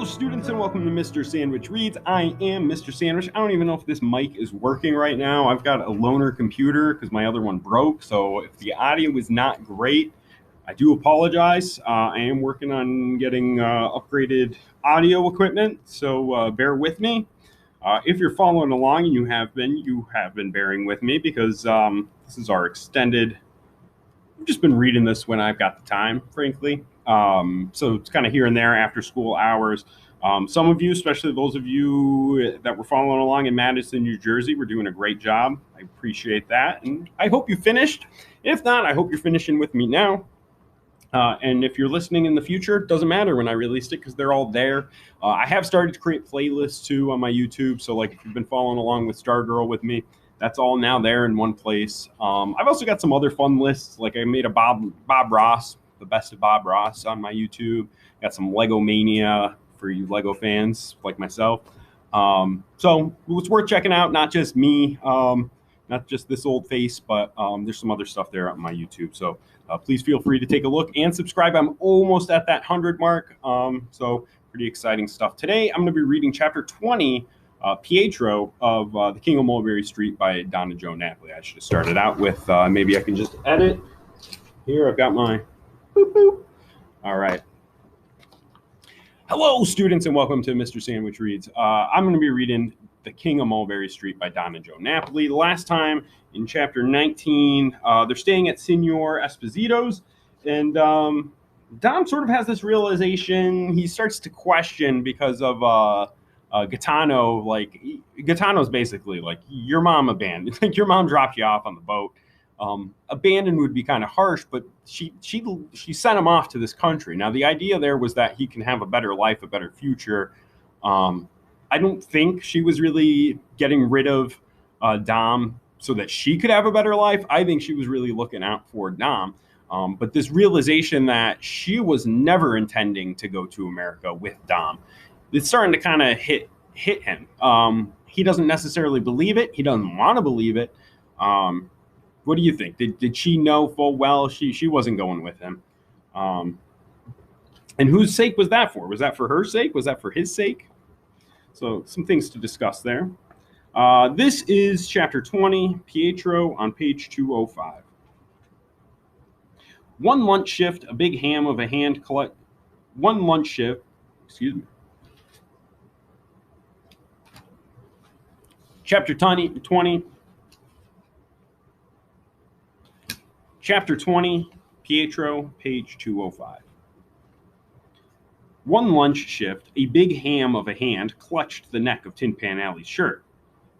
Hello, students, and welcome to Mr. Sandwich Reads. I am Mr. Sandwich. I don't even know if this mic is working right now. I've got a loaner computer because my other one broke, so if the audio is not great, I do apologize. I am working on getting upgraded audio equipment, so bear with me. If you're following along, and you have been bearing with me because this is our extended. I've just been reading this when I've got the time, frankly. So it's kind of here and there after school hours. Some of you, especially those of you that were following along in Madison, New Jersey, were doing a great job. I appreciate that. And I hope you finished. If not, I hope you're finishing with me now. And if you're listening in the future, it doesn't matter when I released it because they're all there. I have started to create playlists too on my YouTube. So like if you've been following along with Stargirl with me, that's all now there in one place. I've also got some other fun lists. Like I made a Bob Ross, the best of Bob Ross on my YouTube. Got some Lego Mania for you Lego fans like myself. So it's worth checking out. Not just me, not just this old face, but there's some other stuff there on my YouTube. So please feel free to take a look and subscribe. I'm almost at that 100 mark. So pretty exciting stuff. Today, I'm going to be reading chapter 20, Pietro of The King of Mulberry Street by Donna Napoli. I should have started out with, maybe I can just edit. Here, I've got my boop, boop. All right. Hello, students, and welcome to Mr. Sandwich Reads. I'm going to be reading The King of Mulberry Street by Donna Napoli. The last time in chapter 19, they're staying at Signor Esposito's, and Dom sort of has this realization. He starts to question because of Gaetano. Like Gaetano's basically like, your mom abandoned. Like your mom dropped you off on the boat. Abandoned would be kind of harsh, but she sent him off to this country. Now the idea there was that he can have a better life, a better future. I don't think she was really getting rid of Dom so that she could have a better life. I think she was really looking out for Dom. But this realization that she was never intending to go to America with Dom, it's starting to kind of hit him. He doesn't necessarily believe it. He doesn't want to believe it. What do you think? Did she know full well she wasn't going with him? And whose sake was that for? Was that for her sake? Was that for his sake? So some things to discuss there. This is chapter 20, Pietro, on page 205. One lunch shift, a big ham of a hand collect. One lunch shift, excuse me. Chapter 20. Chapter 20, Pietro, page 205. One lunch shift, a big ham of a hand clutched the neck of Tin Pan Alley's shirt.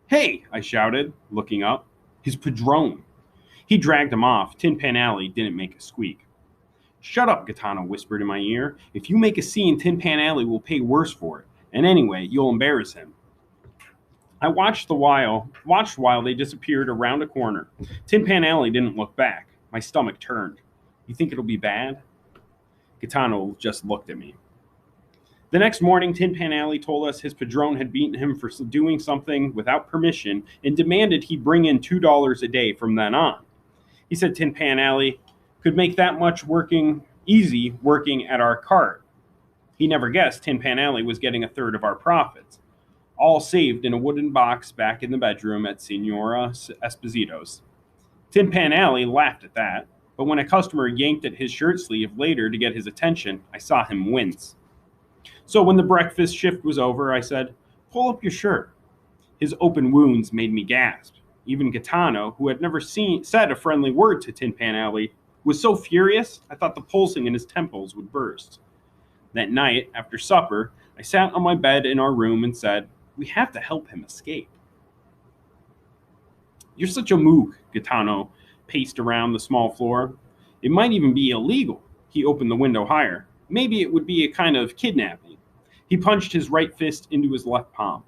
"Hey!" I shouted, looking up. His padrone. He dragged him off. Tin Pan Alley didn't make a squeak. "Shut up," Gaetano whispered in my ear. "If you make a scene, Tin Pan Alley will pay worse for it. And anyway, you'll embarrass him." I watched while they disappeared around a corner. Tin Pan Alley didn't look back. My stomach turned. "You think it'll be bad?" Gaetano just looked at me. The next morning, Tin Pan Alley told us his padrone had beaten him for doing something without permission and demanded he bring in $2 a day from then on. He said Tin Pan Alley could make that much easy working at our cart. He never guessed Tin Pan Alley was getting a third of our profits, all saved in a wooden box back in the bedroom at Signora Esposito's. Tin Pan Alley laughed at that, but when a customer yanked at his shirt sleeve later to get his attention, I saw him wince. So when the breakfast shift was over, I said, "Pull up your shirt." His open wounds made me gasp. Even Gaetano, who had never said a friendly word to Tin Pan Alley, was so furious I thought the pulsing in his temples would burst. That night, after supper, I sat on my bed in our room and said, "We have to help him escape." "You're such a mook," Gaetano paced around the small floor. "It might even be illegal." He opened the window higher. "Maybe it would be a kind of kidnapping." He punched his right fist into his left palm.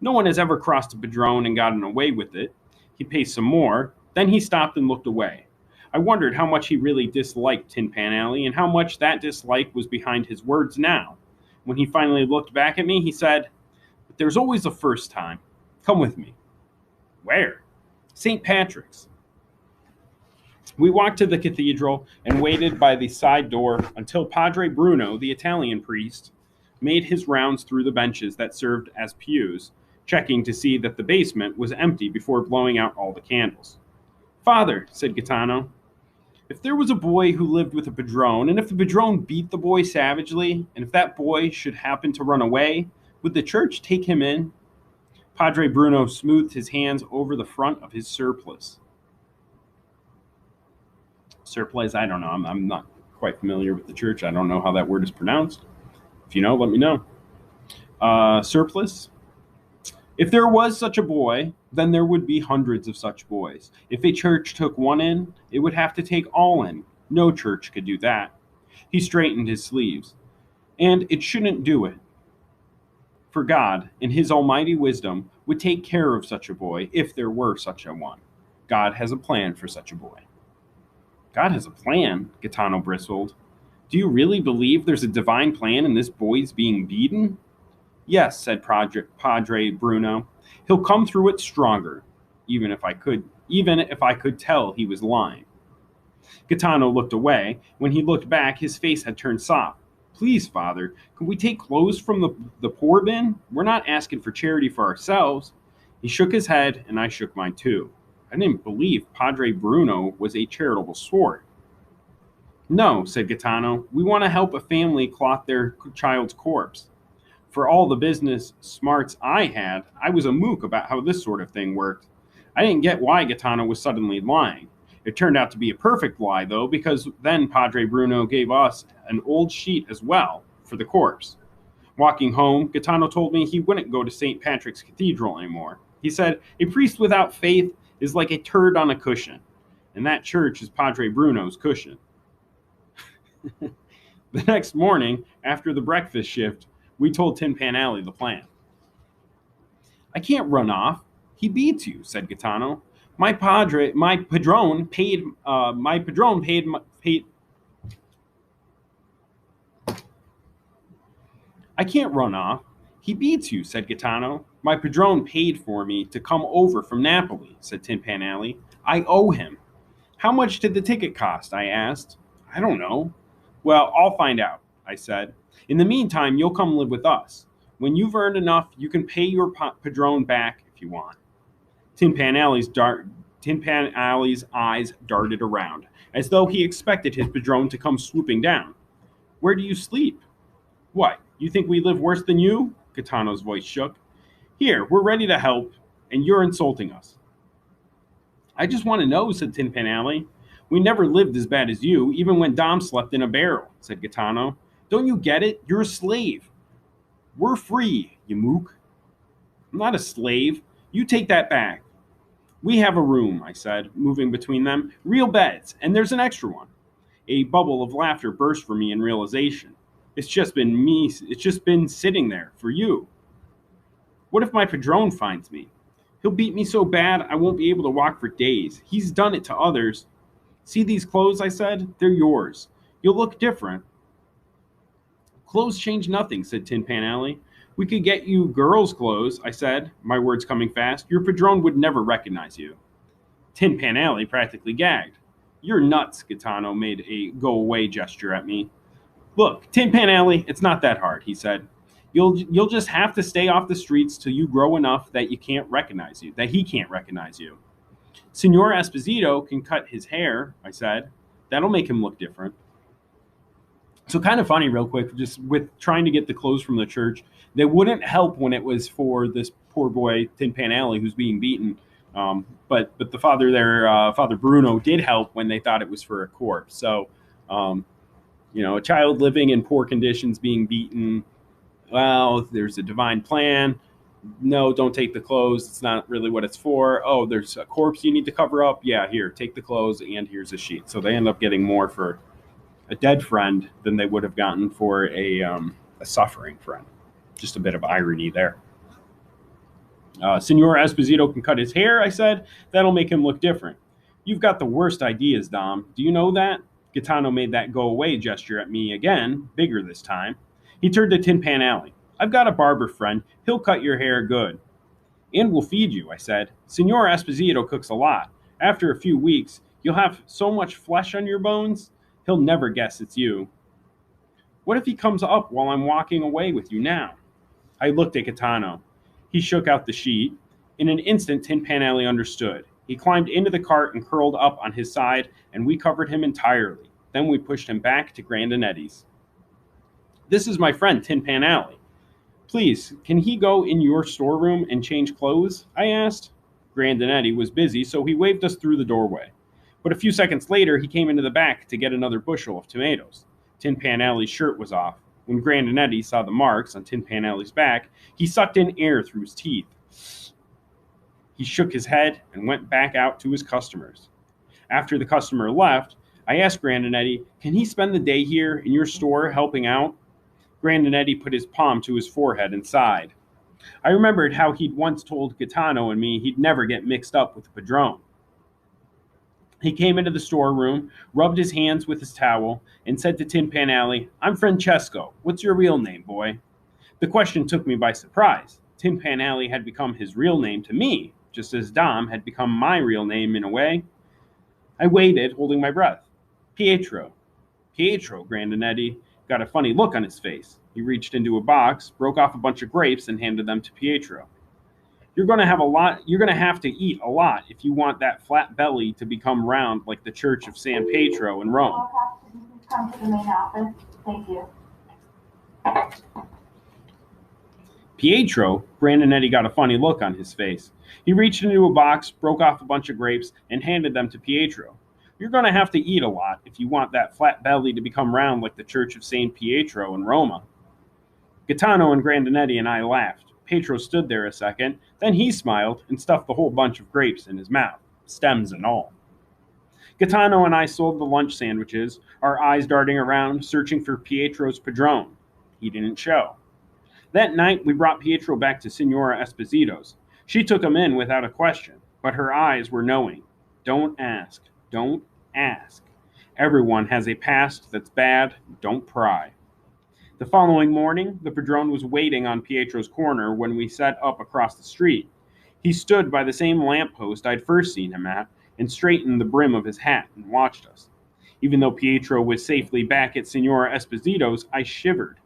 "No one has ever crossed a padrone and gotten away with it." He paced some more. Then he stopped and looked away. I wondered how much he really disliked Tin Pan Alley and how much that dislike was behind his words now. When he finally looked back at me, he said, "But there's always a first time. Come with me." "Where?" "St. Patrick's." We walked to the cathedral and waited by the side door until Padre Bruno, the Italian priest, made his rounds through the benches that served as pews, checking to see that the basement was empty before blowing out all the candles. "Father," said Gaetano, "if there was a boy who lived with a padrone, and if the padrone beat the boy savagely, and if that boy should happen to run away, would the church take him in?" Padre Bruno smoothed his hands over the front of his surplice. Surplice, I don't know. I'm not quite familiar with the church. I don't know how that word is pronounced. If you know, let me know. Surplice. "If there was such a boy, then there would be hundreds of such boys. If a church took one in, it would have to take all in. No church could do that." He straightened his sleeves. "And it shouldn't do it. For God, in his almighty wisdom, would take care of such a boy if there were such a one. God has a plan for such a boy." "God has a plan?" Gaetano bristled. "Do you really believe there's a divine plan in this boy's being beaten?" "Yes," said Padre Bruno. "He'll come through it stronger, even if I could tell he was lying." Gaetano looked away. When he looked back, his face had turned soft. "Please, Father, can we take clothes from the poor bin? We're not asking for charity for ourselves." He shook his head, and I shook mine too. I didn't believe Padre Bruno was a charitable sort. "No," said Gaetano, "we want to help a family cloth their child's corpse. For all the business smarts I had, I was a mook about how this sort of thing worked. I didn't get why Gaetano was suddenly lying. It turned out to be a perfect lie, though, because then Padre Bruno gave us an old sheet as well for the corpse. Walking home, Gaetano told me he wouldn't go to St. Patrick's Cathedral anymore. He said, a priest without faith is like a turd on a cushion, and that church is Padre Bruno's cushion." The next morning, after the breakfast shift, we told Tin Pan Alley the plan. "I can't run off. He beats you," said Gaetano. My padrone paid. "I can't run off. He beats you," said Gaetano. "My padrone paid for me to come over from Napoli," said Tin Pan Alley. "I owe him." "How much did the ticket cost?" I asked. "I don't know." "Well, I'll find out," I said. "In the meantime, you'll come live with us. When you've earned enough, you can pay your padrone back if you want." Tin Pan Alley's eyes darted around, as though he expected his padrone to come swooping down. "Where do you sleep?" "What, you think we live worse than you?" Gaetano's voice shook. "Here, we're ready to help, and you're insulting us." "I just want to know," said Tin Pan Alley. "We never lived as bad as you, even when Dom slept in a barrel," said Gaetano. "Don't you get it? You're a slave." "We're free, you mook." "I'm not a slave. You take that back." "We have a room," I said, moving between them. "Real beds, and there's an extra one." A bubble of laughter burst from me in realization. It's just been sitting there for you. "What if my padrone finds me? He'll beat me so bad I won't be able to walk for days. He's done it to others." "See these clothes," I said. "They're yours. You'll look different." "Clothes change nothing," said Tin Pan Alley. "We could get you girls' clothes," I said, my words coming fast. "Your padrone would never recognize you." Tin Pan Alley practically gagged. "You're nuts," Gaetano made a go-away gesture at me. "Look, Tin Pan Alley, it's not that hard," he said. You'll just have to stay off the streets till you grow enough that he can't recognize you." "Signor Esposito can cut his hair," I said. "That'll make him look different." So kind of funny, real quick, just with trying to get the clothes from the church, they wouldn't help when it was for this poor boy, Tin Pan Alley, who's being beaten. But the father there, Father Bruno, did help when they thought it was for a corpse. So, a child living in poor conditions being beaten, well, there's a divine plan. No, don't take the clothes. It's not really what it's for. Oh, there's a corpse you need to cover up. Yeah, here, take the clothes, and here's a sheet. So they end up getting more for a dead friend than they would have gotten for a suffering friend. Just a bit of irony there. "Signor Esposito can cut his hair," I said. "That'll make him look different." "You've got the worst ideas, Dom. Do you know that?" Gaetano made that go-away gesture at me again, bigger this time. He turned to Tin Pan Alley. "I've got a barber friend. He'll cut your hair good." "And we'll feed you," I said. "Signor Esposito cooks a lot. After a few weeks, you'll have so much flesh on your bones, he'll never guess it's you." What if he comes up while I'm walking away with you now? I looked at Gaetano. He shook out the sheet. In an instant, Tin Pan Alley understood. He climbed into the cart and curled up on his side, and we covered him entirely. Then we pushed him back to Grandinetti's. This is my friend, Tin Pan Alley. Please, can he go in your storeroom and change clothes? I asked. Grandinetti was busy, so he waved us through the doorway. But a few seconds later, he came into the back to get another bushel of tomatoes. Tin Pan Alley's shirt was off. When Grandinetti saw the marks on Tin Pan Alley's back, he sucked in air through his teeth. He shook his head and went back out to his customers. After the customer left, I asked Grandinetti, can he spend the day here in your store helping out? Grandinetti put his palm to his forehead and sighed. I remembered how he'd once told Gaetano and me he'd never get mixed up with the Padrone. He came into the storeroom, rubbed his hands with his towel, and said to Tin Pan Alley, I'm Francesco. What's your real name, boy? The question took me by surprise. Tin Pan Alley had become his real name to me, just as Dom had become my real name in a way. I waited, holding my breath. Pietro. Pietro, Grandinetti got a funny look on his face. He reached into a box, broke off a bunch of grapes, and handed them to Pietro. You're going to have to eat a lot if you want that flat belly to become round like the Church of San Pietro in Rome. Come to the main office. Thank you. Pietro, Grandinetti got a funny look on his face. He reached into a box, broke off a bunch of grapes, and handed them to Pietro. You're going to have to eat a lot if you want that flat belly to become round like the Church of San Pietro in Roma. Gaetano and Grandinetti and I laughed. Pietro stood there a second, then he smiled and stuffed the whole bunch of grapes in his mouth, stems and all. Gaetano and I sold the lunch sandwiches, our eyes darting around, searching for Pietro's Padrone. He didn't show. That night, we brought Pietro back to Signora Esposito's. She took him in without a question, but her eyes were knowing. Don't ask. Don't ask. Everyone has a past that's bad. Don't pry. The following morning, the Padrone was waiting on Pietro's corner when we set up across the street. He stood by the same lamppost I'd first seen him at and straightened the brim of his hat and watched us. Even though Pietro was safely back at Signora Esposito's, I shivered.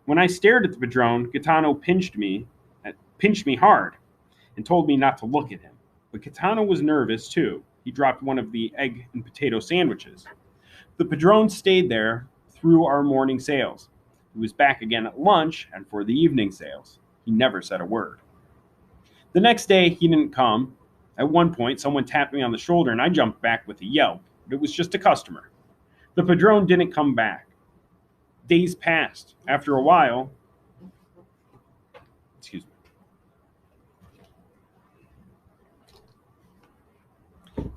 When I stared at the Padrone, Gaetano pinched me hard and told me not to look at him. But Gaetano was nervous, too. He dropped one of the egg and potato sandwiches. The Padrone stayed there through our morning sales. He was back again at lunch and for the evening sales. He never said a word. The next day, he didn't come. At one point, someone tapped me on the shoulder and I jumped back with a yelp. But it was just a customer. The Padrone didn't come back. Days passed. After a while,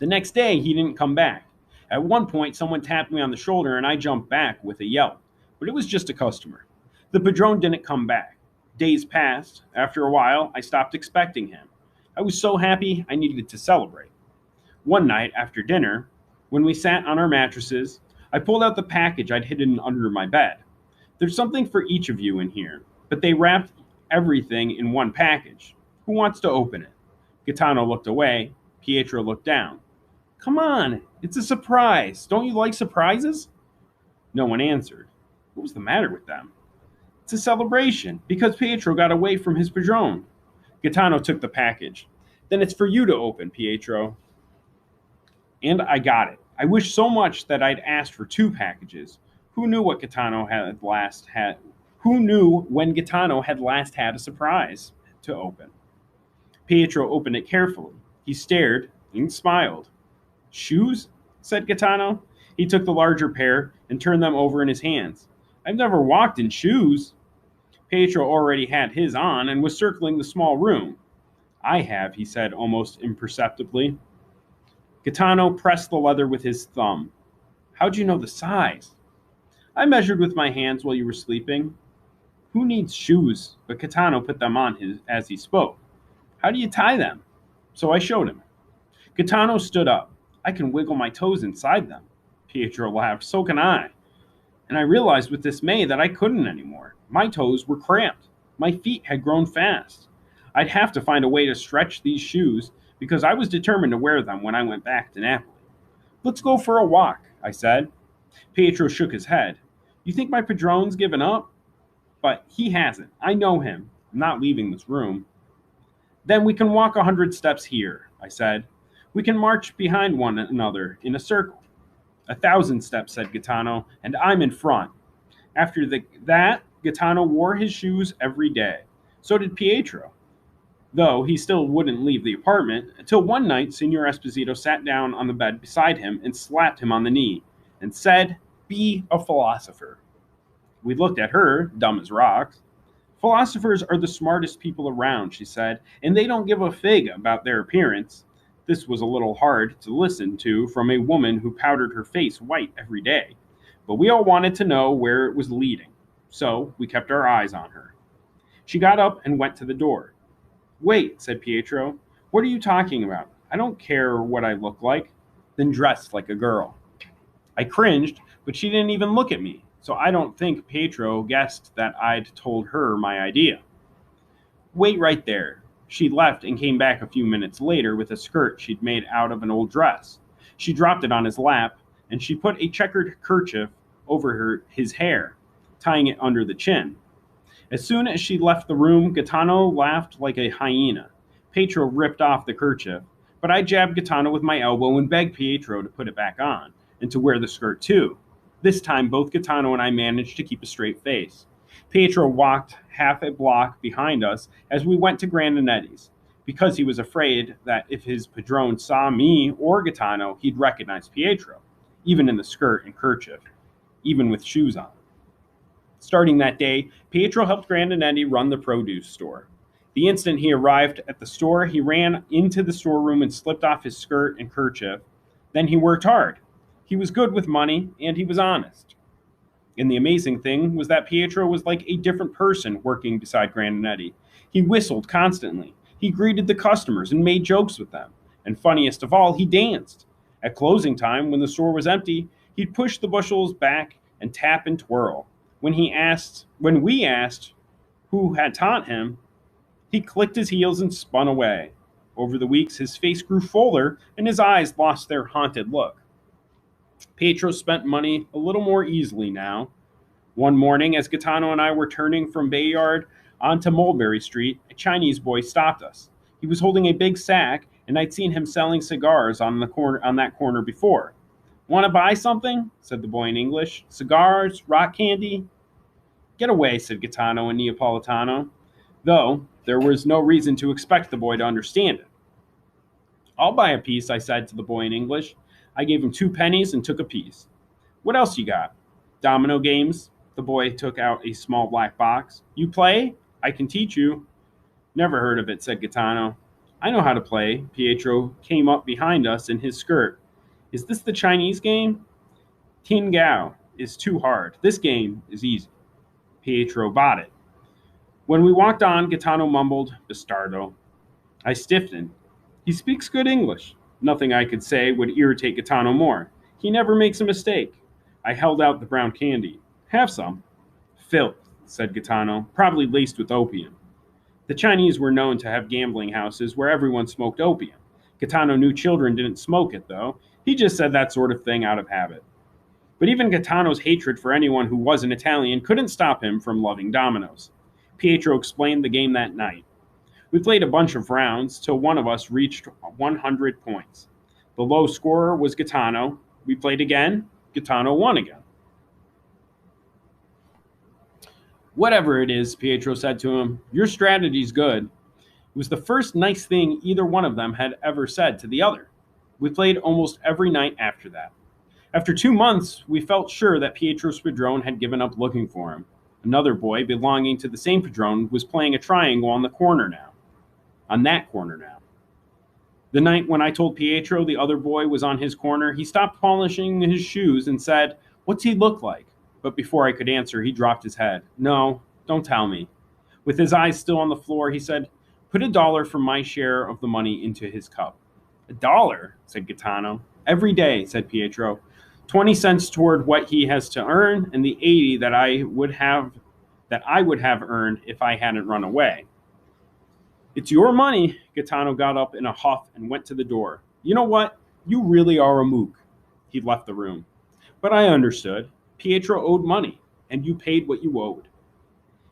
The next day, he didn't come back. At one point, someone tapped me on the shoulder and I jumped back with a yelp. But it was just a customer. The Padrone didn't come back. Days passed. After a while, I stopped expecting him. I was so happy I needed to celebrate. One night, after dinner, when we sat on our mattresses, I pulled out the package I'd hidden under my bed. There's something for each of you in here, but they wrapped everything in one package. Who wants to open it? Gaetano looked away. Pietro looked down. Come on, it's a surprise. Don't you like surprises? No one answered. What was the matter with them? It's a celebration, because Pietro got away from his Padrone. Gaetano took the package. Then it's for you to open, Pietro. And I got it. I wish so much that I'd asked for 2 packages. Who knew when Gaetano had last had a surprise to open? Pietro opened it carefully. He stared and smiled. Shoes? Said Gaetano. He took the larger pair and turned them over in his hands. I've never walked in shoes. Pietro already had his on and was circling the small room. I have, he said almost imperceptibly. Gaetano pressed the leather with his thumb. How'd you know the size? I measured with my hands while you were sleeping. Who needs shoes? But Gaetano put them on as he spoke. How do you tie them? So I showed him. Gaetano stood up. I can wiggle my toes inside them. Pietro laughed. So can I. And I realized with dismay that I couldn't anymore. My toes were cramped. My feet had grown fast. I'd have to find a way to stretch these shoes because I was determined to wear them when I went back to Napoli. Let's go for a walk, I said. Pietro shook his head. You think my padrone's given up? But he hasn't. I know him. I'm not leaving this room. Then we can walk 100 steps here, I said. We can march behind one another in a circle. 1,000 steps, said Gaetano, and I'm in front. After that, Gaetano wore his shoes every day. So did Pietro, though he still wouldn't leave the apartment, until one night Signor Esposito sat down on the bed beside him and slapped him on the knee, and said, "Be a philosopher." We looked at her, dumb as rocks. "Philosophers are the smartest people around," she said, "and they don't give a fig about their appearance." This was a little hard to listen to from a woman who powdered her face white every day, but we all wanted to know where it was leading, so we kept our eyes on her. She got up and went to the door. "Wait," said Pietro. "What are you talking about? I don't care what I look like." "Then dress like a girl." I cringed, but she didn't even look at me, so I don't think Pietro guessed that I'd told her my idea. "Wait right there." She left and came back a few minutes later with a skirt she'd made out of an old dress. She dropped it on his lap, and she put a checkered kerchief over his hair, tying it under the chin. As soon as she left the room, Gaetano laughed like a hyena. Pietro ripped off the kerchief, but I jabbed Gaetano with my elbow and begged Pietro to put it back on, and to wear the skirt too. This time, both Gaetano and I managed to keep a straight face. Pietro walked half a block behind us as we went to Grandinetti's, because he was afraid that if his padrone saw me or Gaetano, he'd recognize Pietro, even in the skirt and kerchief, even with shoes on. Starting that day, Pietro helped Grandinetti run the produce store. The instant he arrived at the store, he ran into the storeroom and slipped off his skirt and kerchief. Then he worked hard. He was good with money, and he was honest. And the amazing thing was that Pietro was like a different person working beside Grandinetti. He whistled constantly. He greeted the customers and made jokes with them. And funniest of all, he danced. At closing time, when the store was empty, he'd push the bushels back and tap and twirl. When we asked who had taught him, he clicked his heels and spun away. Over the weeks, his face grew fuller and his eyes lost their haunted look. Pietro spent money a little more easily now. One morning, as Gaetano and I were turning from Bayard onto Mulberry Street, a Chinese boy stopped us. He was holding a big sack, and I'd seen him selling cigars on that corner before. "Want to buy something?" said the boy in English. "Cigars? Rock candy?" "Get away," said Gaetano in Neapolitano, though there was no reason to expect the boy to understand it. "I'll buy a piece," I said to the boy in English. I gave him 2 pennies and took a piece. "What else you got?" "Domino games." The boy took out a small black box. "You play? I can teach you." "Never heard of it," said Gaetano. "I know how to play." Pietro came up behind us in his skirt. "Is this the Chinese game?" "Tin Gao is too hard. This game is easy." Pietro bought it. When we walked on, Gaetano mumbled, "Bastardo." I stiffened. He speaks good English. Nothing I could say would irritate Gaetano more. He never makes a mistake. I held out the brown candy. "Have some." "Filth," said Gaetano, "probably laced with opium." The Chinese were known to have gambling houses where everyone smoked opium. Gaetano knew children didn't smoke it, though. He just said that sort of thing out of habit. But even Gaetano's hatred for anyone who wasn't Italian couldn't stop him from loving dominoes. Pietro explained the game that night. We played a bunch of rounds till one of us reached 100 points. The low scorer was Gaetano. We played again. Gaetano won again. "Whatever it is," Pietro said to him, "your strategy's good." It was the first nice thing either one of them had ever said to the other. We played almost every night after that. After 2 months, we felt sure that Pietro's padrone had given up looking for him. Another boy belonging to the same padrone was playing a triangle on that corner now. The night when I told Pietro the other boy was on his corner, he stopped polishing his shoes and said, "What's he look like?" But before I could answer, he dropped his head. "No, don't tell me." With his eyes still on the floor, he said, "Put $1 from my share of the money into his cup." "$1?" said Gaetano. "Every day," said Pietro. 20 cents toward what he has to earn, and the 80 that I would have earned if I hadn't run away. "It's your money." Gaetano got up in a huff and went to the door. "You know what? You really are a mook." He left the room. But I understood. Pietro owed money. and you paid what you owed.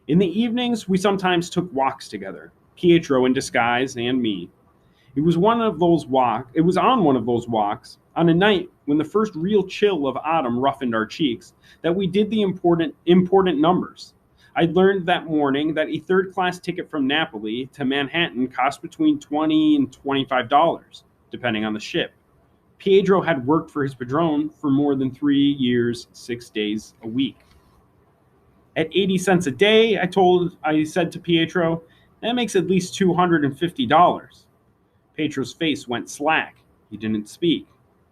In the evenings, we sometimes took walks together, Pietro in disguise and me. It was on one of those walks, on a night when the first real chill of autumn roughened our cheeks, that we did the important numbers. I'd learned that morning that a third-class ticket from Napoli to Manhattan cost between $20 and $25, depending on the ship. Pietro had worked for his padrone for more than 3 years, 6 days a week. At 80 cents a day, I said to Pietro, that makes at least $250. Pietro's face went slack. He didn't speak.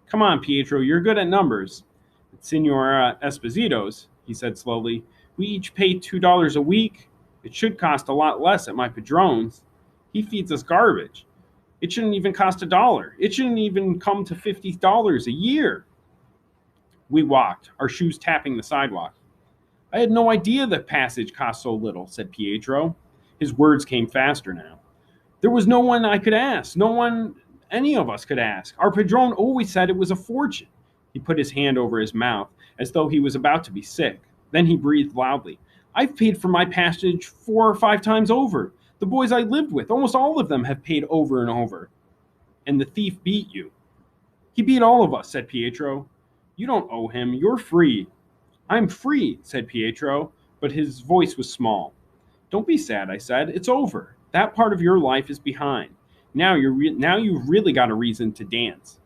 Come on, Pietro, you're good at numbers. At Signor Esposito's, he said slowly, we each pay $2 a week. It should cost a lot less at my padrone's. He feeds us garbage. It shouldn't even cost $1. It shouldn't even come to $50 a year. We walked, our shoes tapping the sidewalk. I had no idea that passage cost so little, said Pietro. His words came faster now. There was no one I could ask, no one any of us could ask. Our padrone always said it was a fortune. He put his hand over his mouth, as though he was about to be sick. Then he breathed loudly. I've paid for my passage 4 or 5 times over. The boys I lived with, almost all of them have paid over and over. And the thief beat you. He beat all of us, said Pietro. You don't owe him. You're free. I'm free, said Pietro, but his voice was small. Don't be sad, I said. It's over. That part of your life is behind. Now you've really got a reason to dance.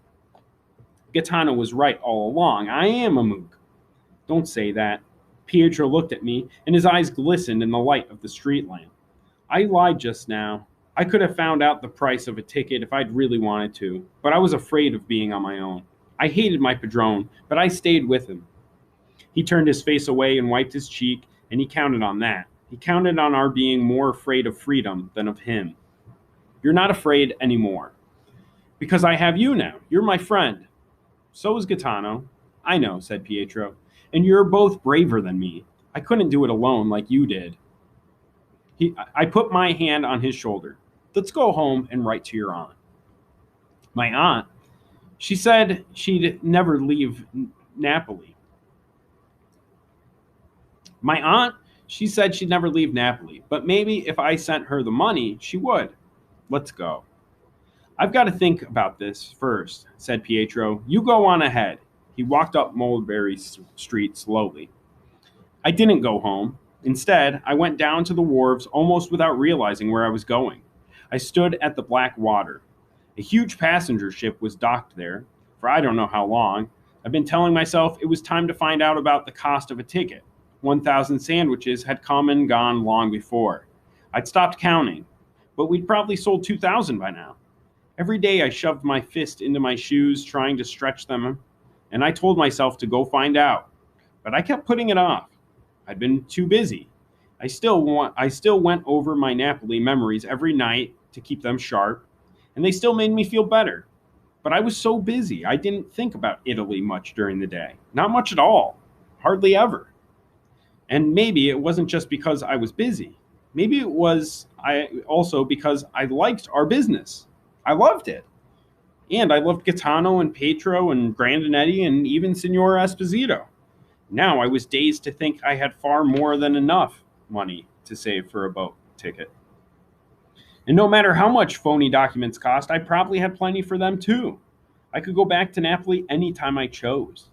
Gaetano was right all along. I am a mook. Don't say that. Pietro looked at me, and his eyes glistened in the light of the street lamp. I lied just now. I could have found out the price of a ticket if I'd really wanted to, but I was afraid of being on my own. I hated my padrone, but I stayed with him. He turned his face away and wiped his cheek, and he counted on that. He counted on our being more afraid of freedom than of him. You're not afraid anymore. Because I have you now. You're my friend. So is Gaetano. I know, said Pietro. And you're both braver than me. I couldn't do it alone like you did. I put my hand on his shoulder. Let's go home and write to your aunt. My aunt? She said she'd never leave Napoli. My aunt? She said she'd never leave Napoli, but maybe if I sent her the money, she would. Let's go. I've got to think about this first, said Pietro. You go on ahead. He walked up Mulberry Street slowly. I didn't go home. Instead, I went down to the wharves almost without realizing where I was going. I stood at the black water. A huge passenger ship was docked there, for I don't know how long. I've been telling myself it was time to find out about the cost of a ticket. 1,000 sandwiches had come and gone long before. I'd stopped counting, but we'd probably sold 2,000 by now. Every day I shoved my fist into my shoes, trying to stretch them, and I told myself to go find out. But I kept putting it off. I'd been too busy. I still went over my Napoli memories every night to keep them sharp, and they still made me feel better. But I was so busy, I didn't think about Italy much during the day. Not much at all. Hardly ever. And maybe it wasn't just because I was busy. Maybe it was also because I liked our business. I loved it. And I loved Gaetano and Pietro and Grandinetti and even Signor Esposito. Now I was dazed to think I had far more than enough money to save for a boat ticket. And no matter how much phony documents cost, I probably had plenty for them too. I could go back to Napoli anytime I chose.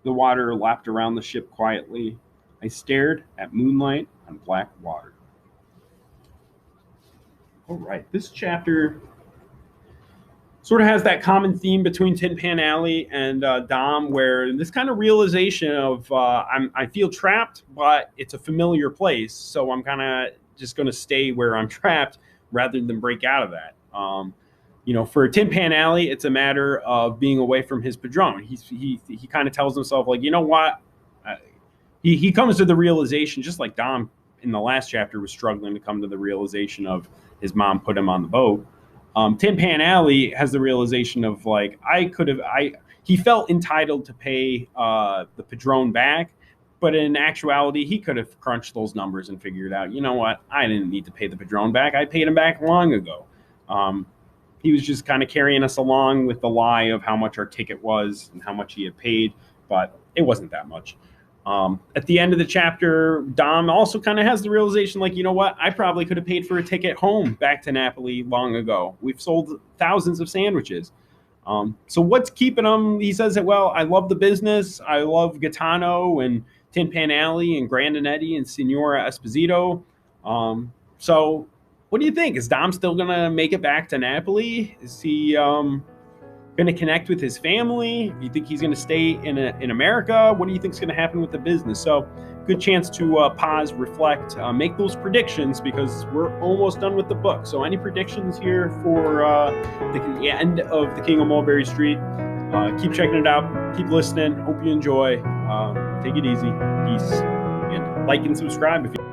The water lapped around the ship quietly. I stared at moonlight on black water. All right, this chapter sort of has that common theme between Tin Pan Alley and Dom, where this kind of realization of I feel trapped, but it's a familiar place, so I'm kind of just going to stay where I'm trapped rather than break out of that. For Tin Pan Alley, it's a matter of being away from his padrone. He kind of tells himself, like, you know what? He comes to the realization, just like Dom in the last chapter was struggling to come to the realization of his mom put him on the boat. Tin Pan Alley has the realization of, like, he felt entitled to pay the padrone back, but in actuality, he could have crunched those numbers and figured out, you know what, I didn't need to pay the padrone back. I paid him back long ago. He was just kind of carrying us along with the lie of how much our ticket was and how much he had paid, but it wasn't that much. At the end of the chapter, Dom also kind of has the realization, like, you know what? I probably could have paid for a ticket home back to Napoli long ago. We've sold thousands of sandwiches. So what's keeping him? He says that, well, I love the business. I love Gaetano and Tin Pan Alley and Grandinetti and Signora Esposito. So what do you think? Is Dom still going to make it back to Napoli? Is he going to connect with his family? Do you think he's going to stay in America? What do you think is going to happen with the business? So good chance to pause, reflect, make those predictions, because we're almost done with the book. So any predictions here for the end of The King of Mulberry Street? Keep checking it out. Keep listening. Hope you enjoy. Take it easy. Peace. And like and subscribe if you